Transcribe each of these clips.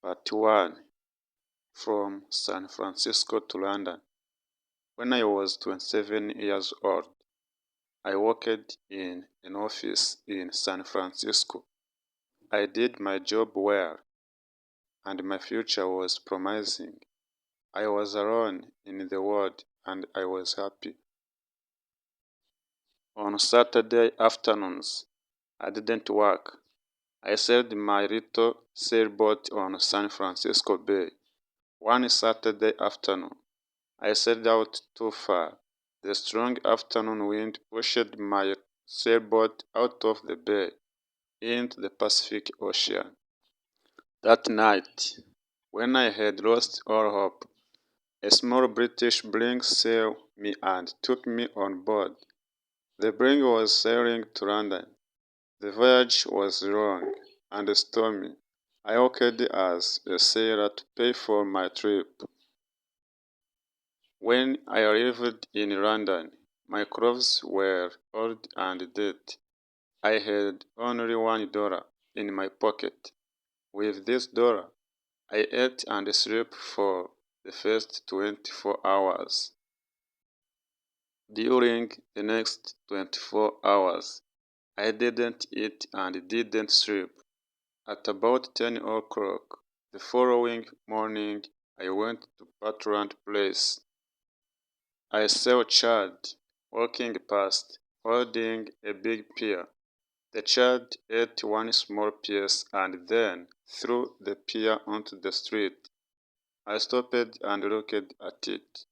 Part 1. From San Francisco to London. When I was 27 years old, I worked in an office in San Francisco. I did my job well, and my future was promising. I was alone in the world, and I was happy. On Saturday afternoons, I didn't work. I sailed my little sailboat on San Francisco Bay. One Saturday afternoon, I sailed out too far. The strong afternoon wind pushed my sailboat out of the bay into the Pacific Ocean. That night, when I had lost all hope, a small British brig sailed me and took me on board. The brig was sailing to London. The voyage was long and stormy. I worked as a sailor to pay for my trip. When I arrived in London, my clothes were old and dirty. I had only $1 in my pocket. With this dollar, I ate and slept for the first 24 hours. During the next 24 hours, I didn't eat and didn't sleep. At about 10 o'clock the following morning, I went to Portland Place. I saw Chad walking past, holding a big pear. The child ate one small piece and then threw the pear onto the street. I stopped and looked at it.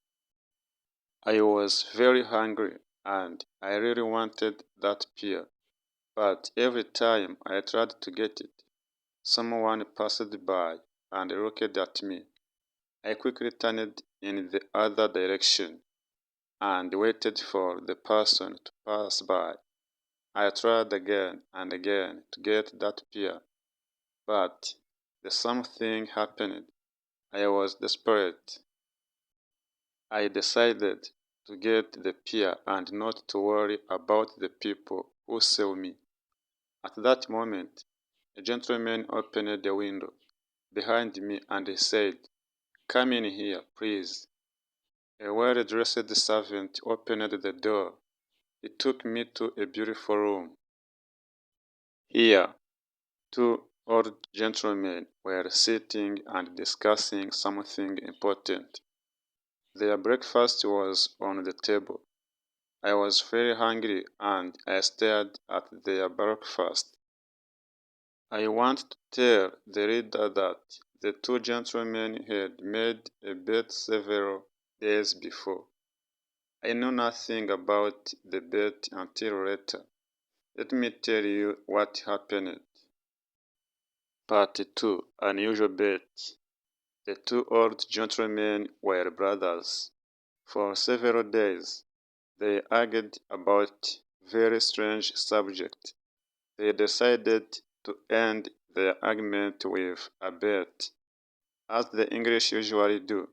I was very hungry and I really wanted that pear, but every time I tried to get it, someone passed by and looked at me. I quickly turned in the other direction and waited for the person to pass by. I tried again and again to get that pear, but the same thing happened. I was desperate. I decided to get the pear and not to worry about the people who saw me. At that moment, a gentleman opened the window behind me and said, "Come in here, please." A well-dressed servant opened the door. He took me to a beautiful room. Here, two old gentlemen were sitting and discussing something important. Their breakfast was on the table. I was very hungry and I stared at their breakfast. I want to tell the reader that the two gentlemen had made a bet several days before. I knew nothing about the bet until later. Let me tell you what happened. Part 2. Unusual Bet. The two old gentlemen were brothers. For several days, they argued about very strange subject. They decided to end their argument with a bet. As the English usually do,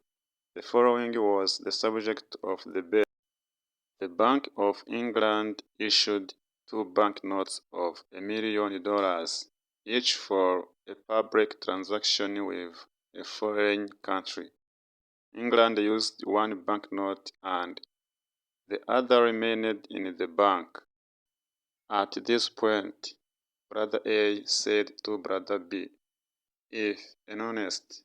the following was the subject of the bet. The Bank of England issued two banknotes of $1 million, each for a public transaction with a foreign country. England used one banknote and the other remained in the bank. At this point, Brother A said to Brother B, "If an honest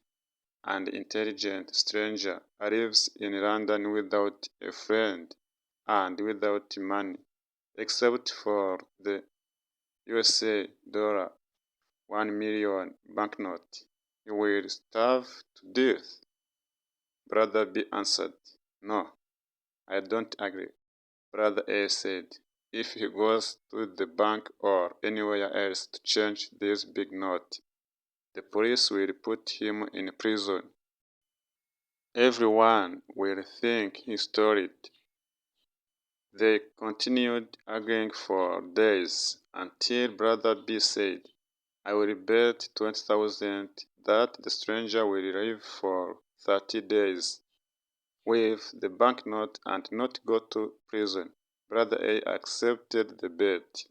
and intelligent stranger arrives in London without a friend and without money, except for the USA dollar 1 million banknote, he will starve to death." Brother B answered, "No, I don't agree." Brother A said, "If he goes to the bank or anywhere else to change this big note, the police will put him in prison. Everyone will think he stole it." They continued arguing for days until Brother B said, "I will bet 20,000 that the stranger will live for 30 days with the banknote and not go to prison." Brother A accepted the bet.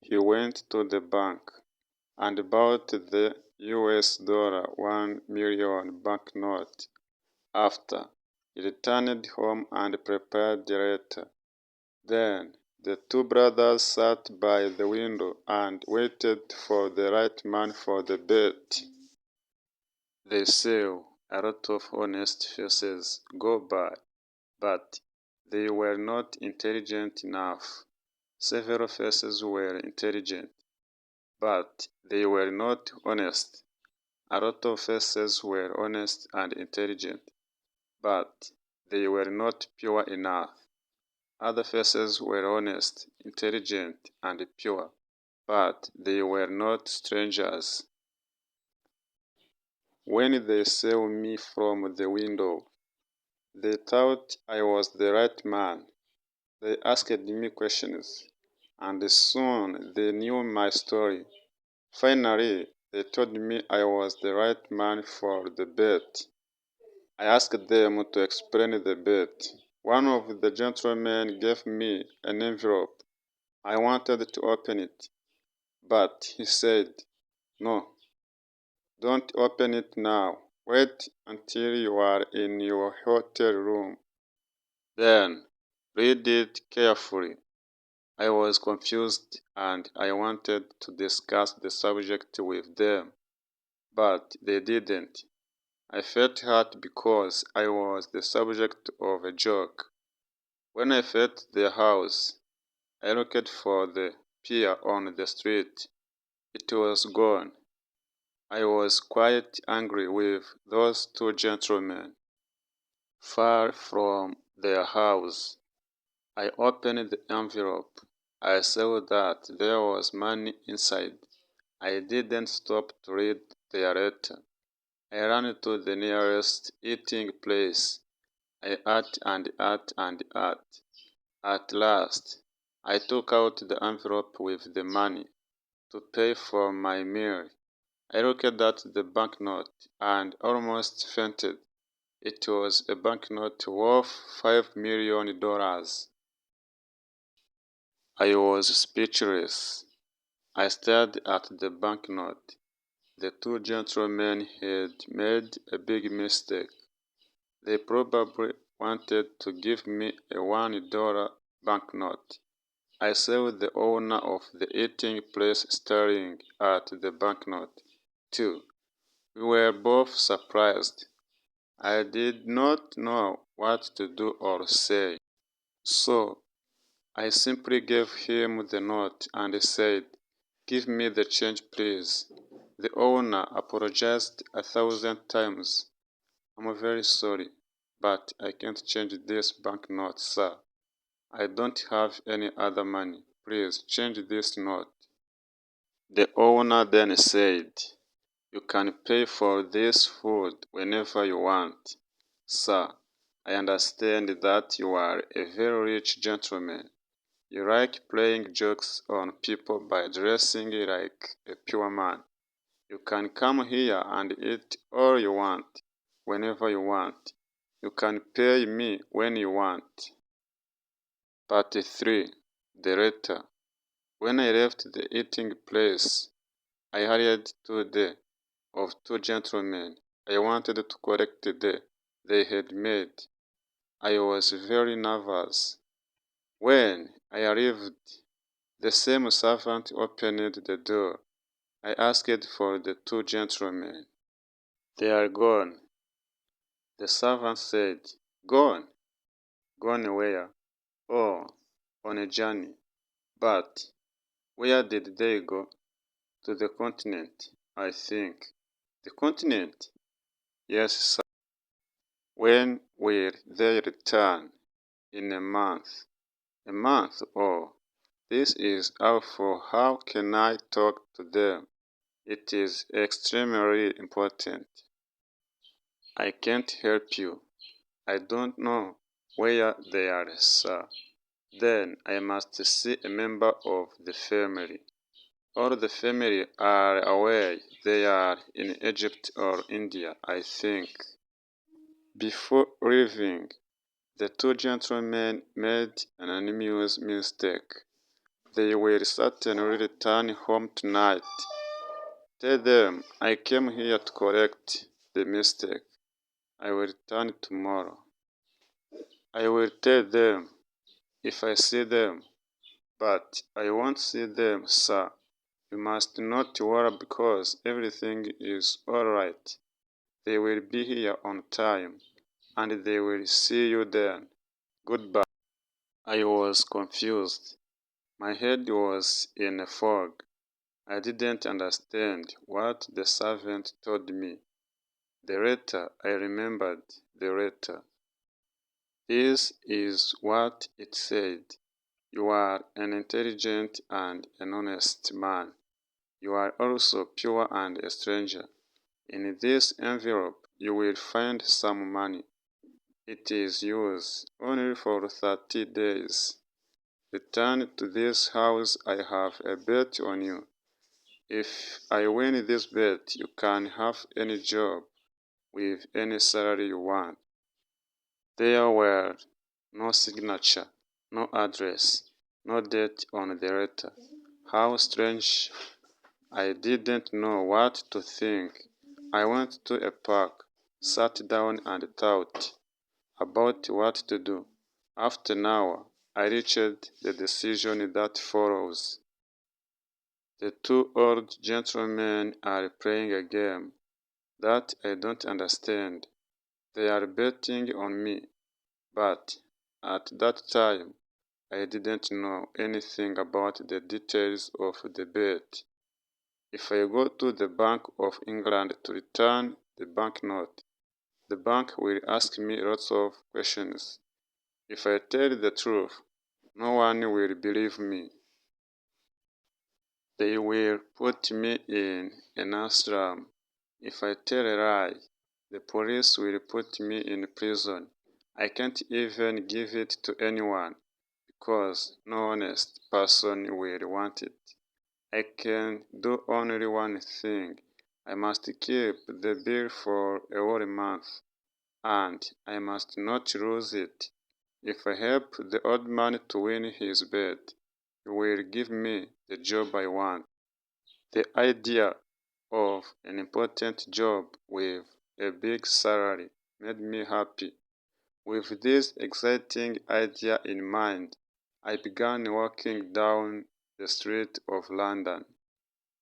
He went to the bank and bought the $1 million banknote after he returned home and prepared the letter. Then the two brothers sat by the window and waited for the right man for the bet. They saw a lot of honest faces go by, but they were not intelligent enough. Several faces were intelligent, but they were not honest. A lot of faces were honest and intelligent, but they were not pure enough. Other faces were honest, intelligent, and pure, but they were not strangers. When they saw me from the window, they thought I was the right man. They asked me questions, and soon they knew my story. Finally, they told me I was the right man for the bet. I asked them to explain the bet. One of the gentlemen gave me an envelope. I wanted to open it, but he said, "No, don't open it now. Wait until you are in your hotel room. Then read it carefully." I was confused and I wanted to discuss the subject with them, but they didn't. I felt hurt because I was the subject of a joke. When I left their house, I looked for the pier on the street. It was gone. I was quite angry with those two gentlemen. Far from their house, I opened the envelope. I saw that there was money inside. I didn't stop to read their letter. I ran to the nearest eating place. I ate and ate and ate. At last, I took out the envelope with the money to pay for my meal. I looked at the banknote and almost fainted. It was a banknote worth $5 million. I was speechless. I stared at the banknote. The two gentlemen had made a big mistake. They probably wanted to give me a $1 banknote. I saw the owner of the eating place staring at the banknote, too. We were both surprised. I did not know what to do or say. So I simply gave him the note and said, "Give me the change, please." The owner apologized 1,000 times. "I'm very sorry, but I can't change this banknote, sir. I don't have any other money. Please change this note." The owner then said, "You can pay for this food whenever you want. Sir, I understand that you are a very rich gentleman. You like playing jokes on people by dressing like a pure man. You can come here and eat all you want, whenever you want. You can pay me when you want." Part 3. The letter. When I left the eating place, I hurried to the of two gentlemen I wanted to correct they had made. I was very nervous. When I arrived, the same servant opened the door. I asked for the two gentlemen. "They are gone," the servant said. "Gone? Gone where?" "Oh, on a journey." "But where did they go?" "To the continent, I think." "The continent?" "Yes, sir." "When will they return?" "In a month." "A month? Oh, this is awful. How can I talk to them? It is extremely important." "I can't help you. I don't know where they are, sir." "Then I must see a member of the family." "All the family are away. They are in Egypt or India, I think." Before leaving, the two gentlemen made an enormous mistake. They will certainly return home tonight. Tell them I came here to correct the mistake. I will return tomorrow. I will tell them if I see them, but I won't see them, sir. You must not worry because everything is all right. They will be here on time, and they will see you then. Goodbye. I was confused. My head was in a fog. I didn't understand what the servant told me. The letter, I remembered the letter. This is what it said. You are an intelligent and an honest man. You are also pure and a stranger. In this envelope you will find some money. It is yours only for 30 days. Return to this house. I have a bet on you. If I win this bet, you can have any job with any salary you want. There were no signature, no address, no date on the letter. How strange. I didn't know what to think. I went to a park, sat down and thought about what to do. After an hour, I reached the decision that follows. The two old gentlemen are playing a game that I don't understand. They are betting on me, but at that time I didn't know anything about the details of the bet. If I go to the Bank of England to return the banknote, the bank will ask me lots of questions. If I tell the truth, no one will believe me. They will put me in an asylum. If I tell a lie, the police will put me in prison. I can't even give it to anyone because no honest person will want it. I can do only one thing. I must keep the bill for a whole month, and I must not lose it. If I help the old man to win his bet, he will give me the job I want. The idea of an important job with a big salary made me happy. With this exciting idea in mind, I began walking down the street of London.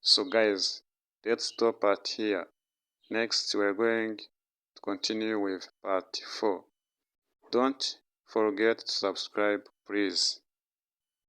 So guys, let's stop at here. Next we're going to continue with part 4. Don't forget to subscribe, please.